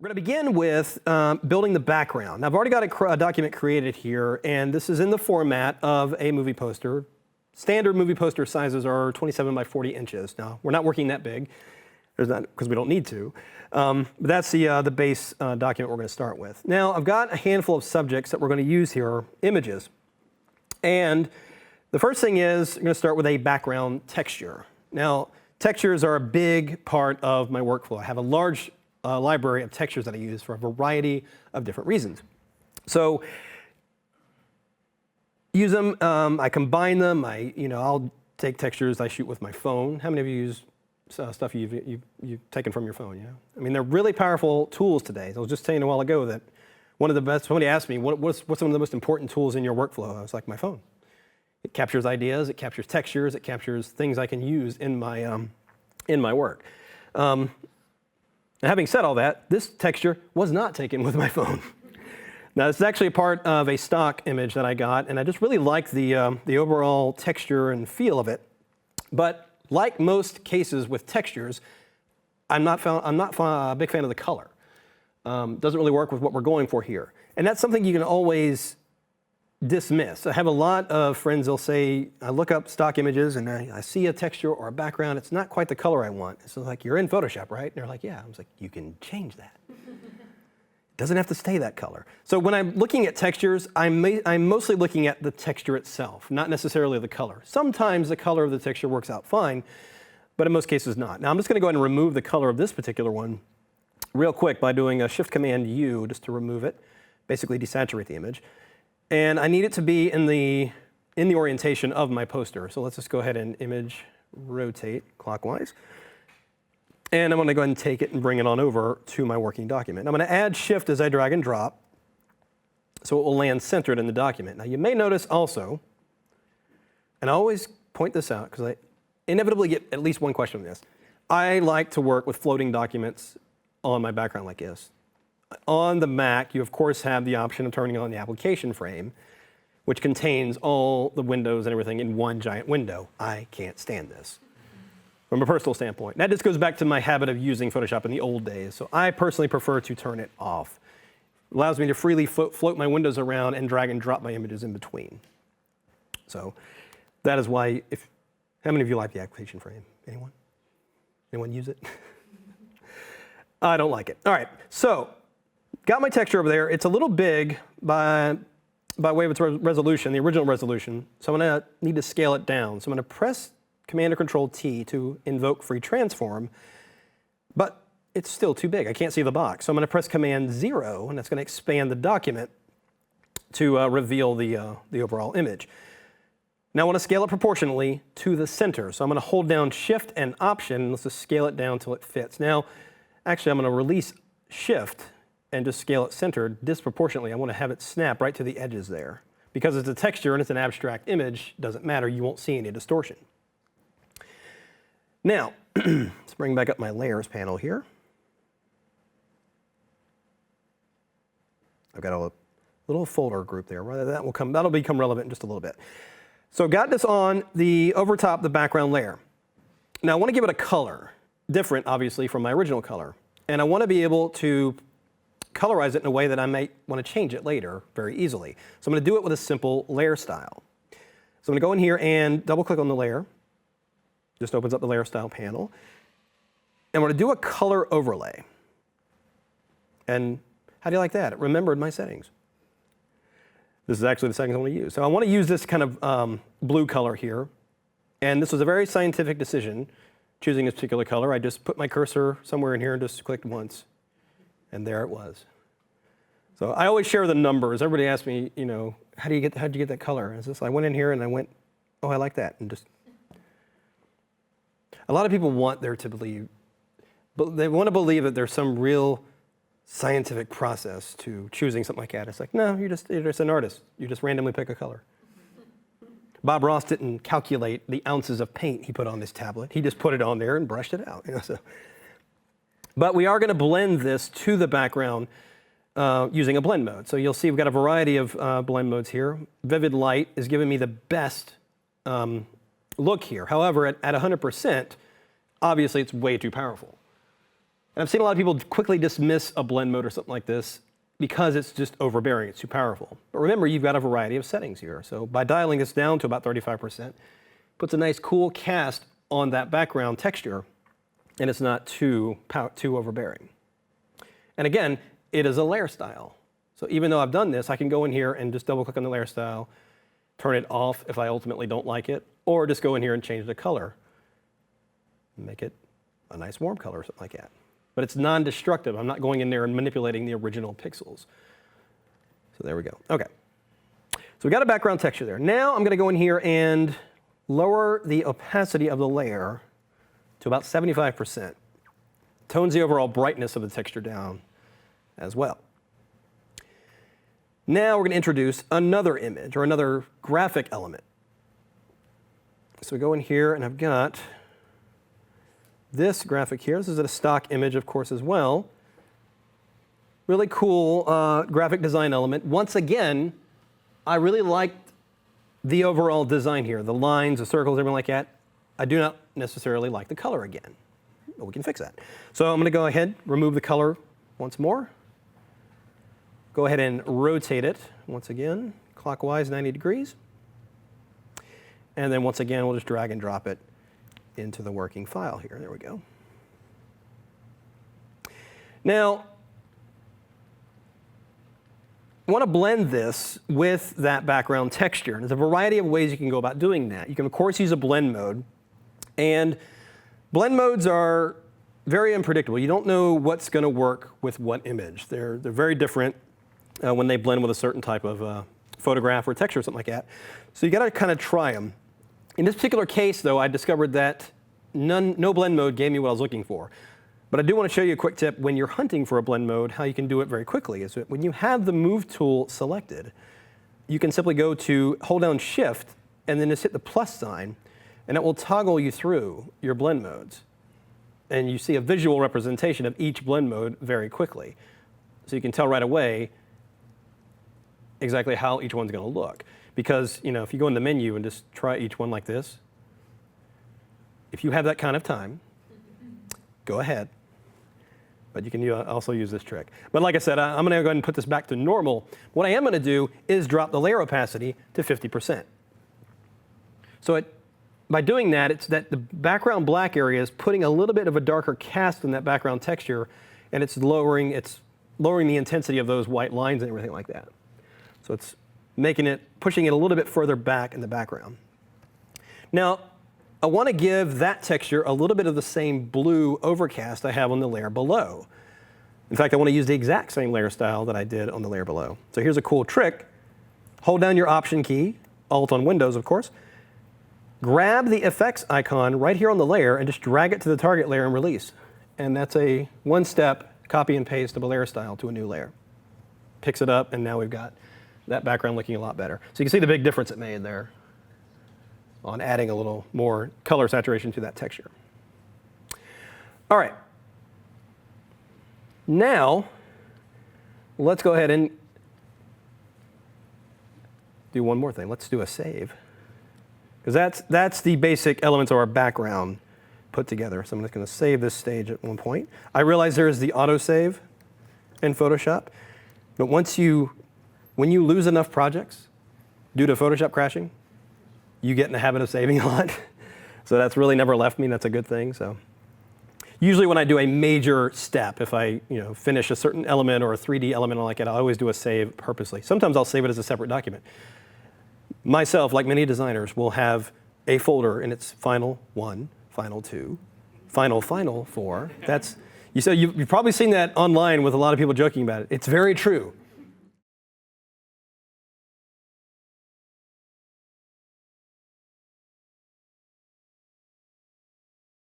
We're going to begin with building the background. Now, I've already got a document created here, and this is in the format of a movie poster. Standard movie poster sizes are 27 by 40 inches. Now, we're not working that big, because we don't need to. But that's the base document we're going to start with. Now, I've got a handful of subjects that we're going to use here, images. And the first thing is, I'm going to start with a background texture. Now, textures are a big part of my workflow. I have a large library of textures that I use for a variety of different reasons. So use them, I combine them, I'll take textures I shoot with my phone. Some of you use stuff you've taken from your phone, yeah? I mean, they're really powerful tools today. I was just saying a while ago that one of the best, somebody asked me, what's one of the most important tools in your workflow? I was like, my phone. It captures ideas, it captures textures, it captures things I can use in my work. Now, having said all that, this texture was not taken with my phone. Now, this is actually a part of a stock image that I got, and I just really like the overall texture and feel of it. But like most cases with textures, I'm not a big fan of the color. Doesn't really work with what we're going for here. And that's something you can always dismiss. I have a lot of friends, they'll say, I look up stock images and I see a texture or a background, it's not quite the color I want. It's like, you're in Photoshop, right? And they're like, yeah. I was like, you can change that. It doesn't have to stay that color. So when I'm looking at textures, I'm mostly looking at the texture itself, not necessarily the color. Sometimes the color of the texture works out fine, but in most cases not. Now I'm just gonna go ahead and remove the color of this particular one real quick by doing a Shift-Command-U just to remove it, basically desaturate the image. And I need it to be in the orientation of my poster. So let's just go ahead and image rotate clockwise. And I'm going to go ahead and take it and bring it on over to my working document. I'm going to add Shift as I drag and drop so it will land centered in the document. Now you may notice also, and I always point this out because I inevitably get at least one question on this. I like to work with floating documents on my background like this. On the Mac, you of course have the option of turning on the application frame, which contains all the windows and everything in one giant window. I can't stand this from a personal standpoint. That just goes back to my habit of using Photoshop in the old days. So I personally prefer to turn it off. It allows me to freely float my windows around and drag and drop my images in between. So that is why, how many of you like the application frame? Anyone? Anyone use it? I don't like it. All right, so got my texture over there. It's a little big by way of its resolution, the original resolution. So I'm going to need to scale it down. So I'm going to press Command or Control T to invoke free transform, but it's still too big. I can't see the box. So I'm going to press Command 0, and that's going to expand the document to reveal the overall image. Now I want to scale it proportionally to the center. So I'm going to hold down Shift and Option, and let's just scale it down until it fits. Now, actually, I'm going to release Shift and just scale it centered disproportionately. I want to have it snap right to the edges there. Because it's a texture and it's an abstract image, doesn't matter, you won't see any distortion. Now, let's bring back up my layers panel here. I've got a little folder group there. That'll become relevant in just a little bit. So I've got this on over top the background layer. Now I want to give it a color, different obviously from my original color. And I want to be able to colorize it in a way that I might want to change it later very easily. So I'm going to do it with a simple layer style. So I'm going to go in here and double click on the layer. Just opens up the layer style panel. And we're going to do a color overlay. And how do you like that? It remembered my settings. This is actually the settings I want to use. So I want to use this kind of blue color here. And this was a very scientific decision, choosing this particular color. I just put my cursor somewhere in here and just clicked once. And there it was. So I always share the numbers. Everybody asks me, how'd you get that color? And I went in here and I went, oh, I like that. And just, a lot of people want there to believe, but they want to believe that there's some real scientific process to choosing something like that. It's like, no, you're just an artist. You just randomly pick a color. Bob Ross didn't calculate the ounces of paint he put on this tablet. He just put it on there and brushed it out. So. But we are going to blend this to the background using a blend mode. So you'll see we've got a variety of blend modes here. Vivid Light is giving me the best look here. However, at 100%, obviously it's way too powerful. And I've seen a lot of people quickly dismiss a blend mode or something like this because it's just overbearing, it's too powerful. But remember, you've got a variety of settings here. So by dialing this down to about 35%, puts a nice cool cast on that background texture, and it's not too overbearing. And again, it is a layer style. So even though I've done this, I can go in here and just double click on the layer style, turn it off if I ultimately don't like it, or just go in here and change the color, make it a nice warm color or something like that. But it's non-destructive. I'm not going in there and manipulating the original pixels. So there we go. Okay. So we got a background texture there. Now I'm going to go in here and lower the opacity of the layer to about 75%. Tones the overall brightness of the texture down as well. Now we're going to introduce another image or another graphic element. So we go in here and I've got this graphic here. This is a stock image, of course, as well. Really cool graphic design element. Once again, I really liked the overall design here. The lines, the circles, everything like that. I do not necessarily like the color again, but we can fix that. So I'm going to go ahead, remove the color once more. Go ahead and rotate it once again, clockwise 90 degrees. And then once again, we'll just drag and drop it into the working file here. There we go. Now, I want to blend this with that background texture. There's a variety of ways you can go about doing that. You can, of course, use a blend mode. And blend modes are very unpredictable. You don't know what's going to work with what image. They're very different when they blend with a certain type of photograph or texture or something like that. So you got to kind of try them. In this particular case, though, I discovered that no blend mode gave me what I was looking for. But I do want to show you a quick tip when you're hunting for a blend mode, how you can do it very quickly. Is that when you have the Move tool selected, you can simply go to hold down Shift and then just hit the plus sign, and it will toggle you through your blend modes. And you see a visual representation of each blend mode very quickly. So you can tell right away exactly how each one's going to look. Because if you go in the menu and just try each one like this, if you have that kind of time, go ahead. But you can also use this trick. But like I said, I'm going to go ahead and put this back to normal. What I am going to do is drop the layer opacity to 50%. So by doing that, it's that the background black area is putting a little bit of a darker cast in that background texture, and it's lowering the intensity of those white lines and everything like that. So it's pushing it a little bit further back in the background. Now, I want to give that texture a little bit of the same blue overcast I have on the layer below. In fact, I want to use the exact same layer style that I did on the layer below. So here's a cool trick. Hold down your Option key, Alt on Windows, of course. Grab the effects icon right here on the layer and just drag it to the target layer and release. And that's a one-step copy and paste of a layer style to a new layer. Picks it up, and now we've got that background looking a lot better. So you can see the big difference it made there on adding a little more color saturation to that texture. All right. Now, let's go ahead and do one more thing. Let's do a save. Because that's the basic elements of our background put together. So I'm just going to save this stage at one point. I realize there is the autosave in Photoshop. But when you lose enough projects due to Photoshop crashing, you get in the habit of saving a lot. So that's really never left me. That's a good thing. So usually when I do a major step, if I finish a certain element or a 3D element like that, I always do a save purposely. Sometimes I'll save it as a separate document. Myself, like many designers, will have a folder and it's Final 1, Final 2, Final 4. You've probably seen that online with a lot of people joking about it. It's very true.